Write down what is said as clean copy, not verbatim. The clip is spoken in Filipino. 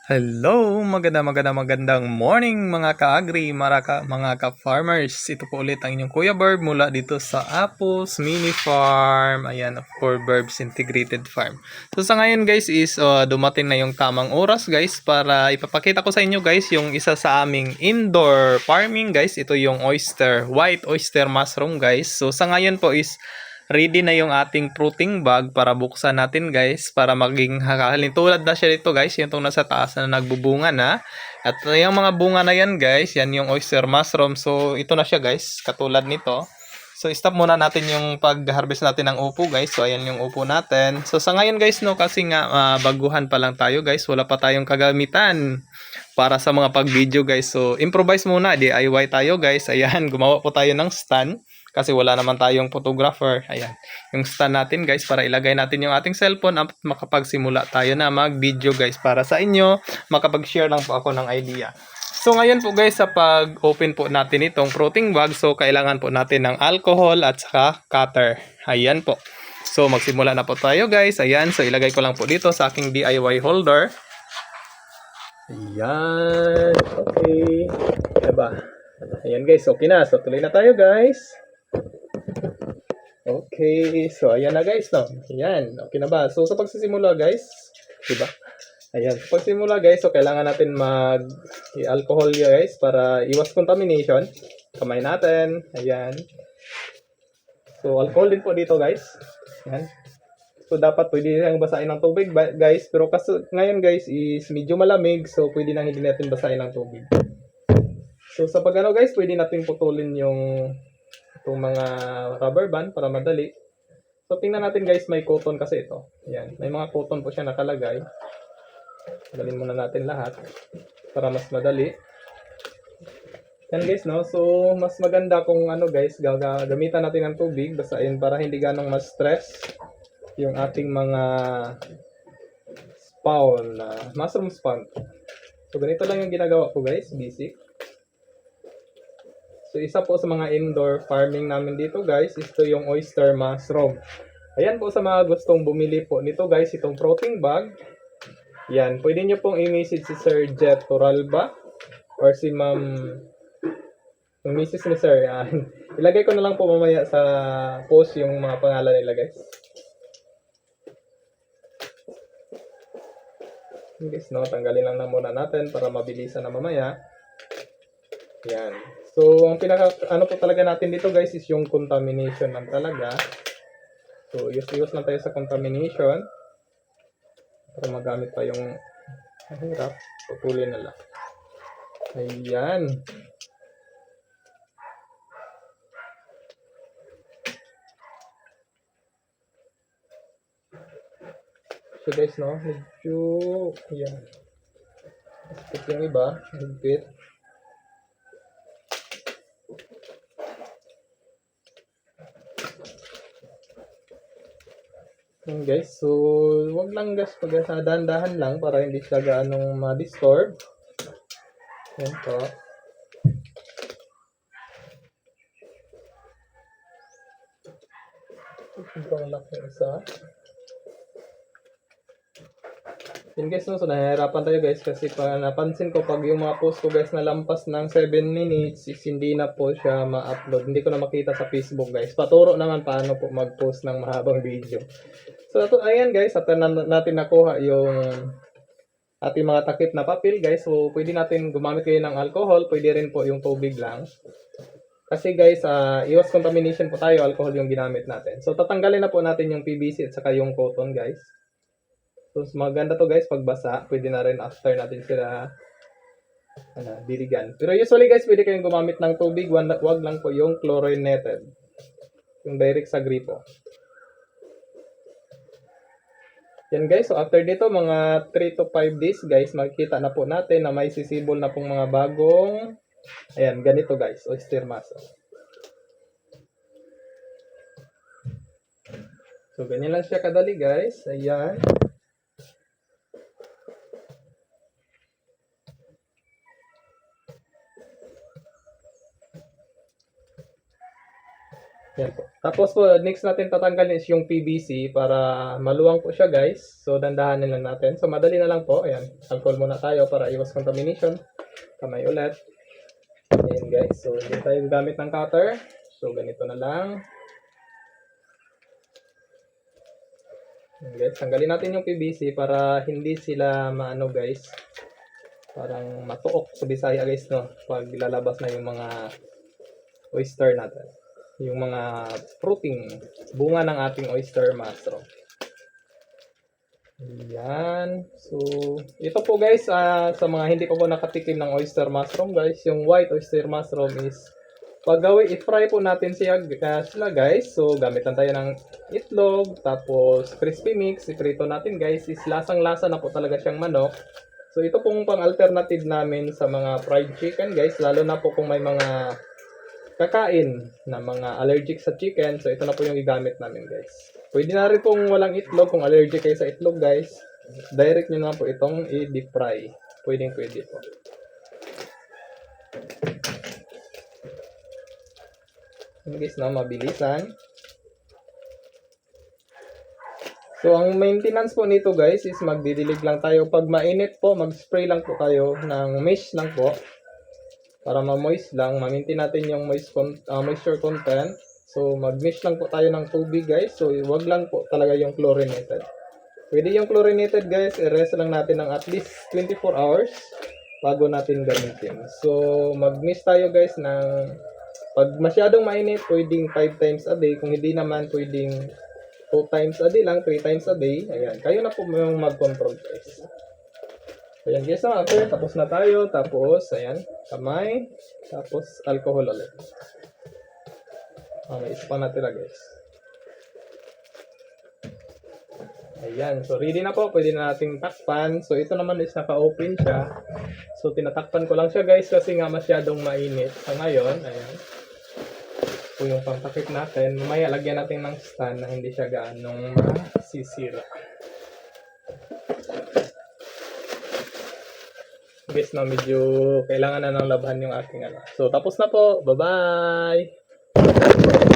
Hello, magandang morning mga ka-agri, mga ka-farmers. Ito po ulit ang inyong Kuya Berb mula dito sa Apos Mini Farm. Ayan, for Berb's Integrated Farm. So sa ngayon guys is dumating na yung tamang oras guys para ipapakita ko sa inyo guys yung isa sa aming indoor farming guys. Ito yung white oyster mushroom guys. So sa ngayon po is ready na yung ating fruiting bag para buksan natin guys para maging hakalin. Tulad na siya dito guys, yung nasa taas na nagbubunga na. At yung mga bunga na yan guys, yan yung oyster mushroom. So ito na siya guys, katulad nito. So stop muna natin yung pag-harvest natin ng upo guys. So ayan yung upo natin. So sa ngayon guys no, kasi nga baguhan pa lang tayo guys, wala pa tayong kagamitan para sa mga pag-video guys. So improvise muna, DIY tayo guys. Ayan, gumawa po tayo ng stand kasi wala naman tayong photographer. Ayan, yung stand natin guys para ilagay natin yung ating cellphone at makapagsimula tayo na mag-video guys para sa inyo. Makapag-share lang po ako ng idea. So ngayon po guys sa pag-open po natin itong fruiting bag, so kailangan po natin ng alcohol at saka cutter. Ayan po. So magsimula na po tayo guys. Ayan, so ilagay ko lang po dito sa aking DIY holder. Ayan. Okay. Diba? Ayan guys, okay na. So tuloy na tayo guys. Okay, so ayan na guys, no? Ayan, okay na ba? So sa pagsisimula guys, diba? Ayan, sa pagsimula guys, so kailangan natin mag-alcohol guys para iwas contamination. Kamay natin, ayan. So alcohol din po dito guys. Ayan. So dapat pwede nang basahin ng tubig guys, pero kasi ngayon guys is medyo malamig, so pwede nang hindi natin basahin ng tubig. So sa pagano guys, pwede natin putulin yung itong mga rubber band para madali. So tingnan natin guys, may cotton kasi ito. Ayan, may mga cotton po siya nakalagay. Dalhin muna natin lahat para mas madali. Yan guys, no? So mas maganda kung ano guys, gagamitan natin ng tubig, basahin para hindi ganong ma-stress yung ating mga spawn, mushroom spawn. So ganito lang yung ginagawa ko guys, basic. So isa po sa mga indoor farming namin dito guys, ito yung oyster mushroom. Ayan po sa mga gustong bumili po nito guys, itong fruiting bag. Yan, pwede nyo pong i-message si Sir Jet Toralba or si Ma'am, yung Mrs. ni Sir. Yan. Ilagay ko na lang po mamaya sa post yung mga pangalan nila guys. Guys, no, tanggalin lang na muna natin para mabilisan na mamaya. Yan. So, ang ano po talaga natin dito guys is yung contamination lang talaga. So, iwas lang tayo sa contamination. Para magamit pa yung hirap. Putulin na lang. Ayan. So guys, no, medyo, yan. Tapos yung iba, higpit. Yan guys, so wag lang guys dahan-dahan lang para hindi siya gaanong ma-disturb. Yan po. Ito ang laki isa. Yan guys, no, so nahihirapan tayo guys kasi napansin ko pag yung mga post ko guys na lampas ng 7 minutes is hindi na po siya ma-upload. Hindi ko na makita sa Facebook guys. Paturo naman paano po mag-post ng mahabang video. So ayan guys, at natin nakuha yung ating mga takip na papel guys. So pwede natin gumamit kayo ng alcohol, pwede rin po yung tubig lang. Kasi guys, iwas contamination po tayo, alcohol yung ginamit natin. So tatanggalin na po natin yung PVC at saka yung cotton guys. So maganda to guys pag basa, pwede na rin after natin sila diligan. Pero usually guys, pwede kayong gumamit ng tubig, wag lang po yung chlorinated. Yung direct sa gripo. Yan guys, so after dito mga 3 to 5 days guys, makikita na po natin na may sisibol na pong mga bagong, ayan, ganito guys, oyster mushroom. So ganyan lang siya kadali guys, ayan. Yan po. Tapos po, next natin tatanggalin is yung PVC para maluwang po siya guys. So, dandahanin lang natin. So, madali na lang po. Ayan. Alcohol muna tayo para iwas contamination. Kamay ulit. Ayan guys. So, hindi tayo gamit ng cutter. So, ganito na lang. Ayan guys. Tanggalin natin yung PVC para hindi sila maano guys. Parang matuok sa Bisaya guys no. Pag lalabas na yung mga oyster natin. Yung mga fruiting bunga ng ating oyster mushroom. Ayan. So, ito po guys, sa mga hindi pa po nakatikim ng oyster mushroom guys, yung white oyster mushroom is pag i-fry po natin sila guys. So, gamit lang tayo ng itlog, tapos crispy mix, iprito natin guys, is lasang-lasa na po talaga siyang manok. So, ito pong pang-alternative namin sa mga fried chicken guys, lalo na po kung may mga kakain na mga allergic sa chicken. So, ito na po yung igamit namin guys. Pwede na rin pong walang itlog kung allergic kayo sa itlog guys. Direct nyo na po itong i-deep fry. Pwede po. Yung guys na mabilisan. So, ang maintenance po nito guys is magdidilig lang tayo. Pag mainit po, mag-spray lang po tayo ng mesh lang po. Para ma-moist lang, ma-maintain natin yung moisture content. So, mag-mix lang po tayo ng tubig guys. So, wag lang po talaga yung chlorinated. Pwede yung chlorinated guys, i-rest lang natin ng at least 24 hours bago natin gamitin. So, mag-mix tayo guys ng, pag masyadong mainit, pwedeng 5 times a day. Kung hindi naman, pwedeng 2 times a day lang, 3 times a day. Ayan, kayo na po yung mag-control guys. Ayan guys, okay, tapos na tayo. Tapos, ayan, kamay. Tapos, alcohol ulit. May isa pa natira guys. Ayan, so ready na po. Pwede na nating takpan. So, ito naman is naka-open siya. So, tinatakpan ko lang siya guys kasi nga masyadong mainit. So, ngayon, ayan. Ito yung pangtakip natin. Mamaya, lagyan natin ng stand na hindi siya gaanong masisira. Guys na medyo kailangan na ng labhan yung aking ano. So tapos na po. Bye-bye!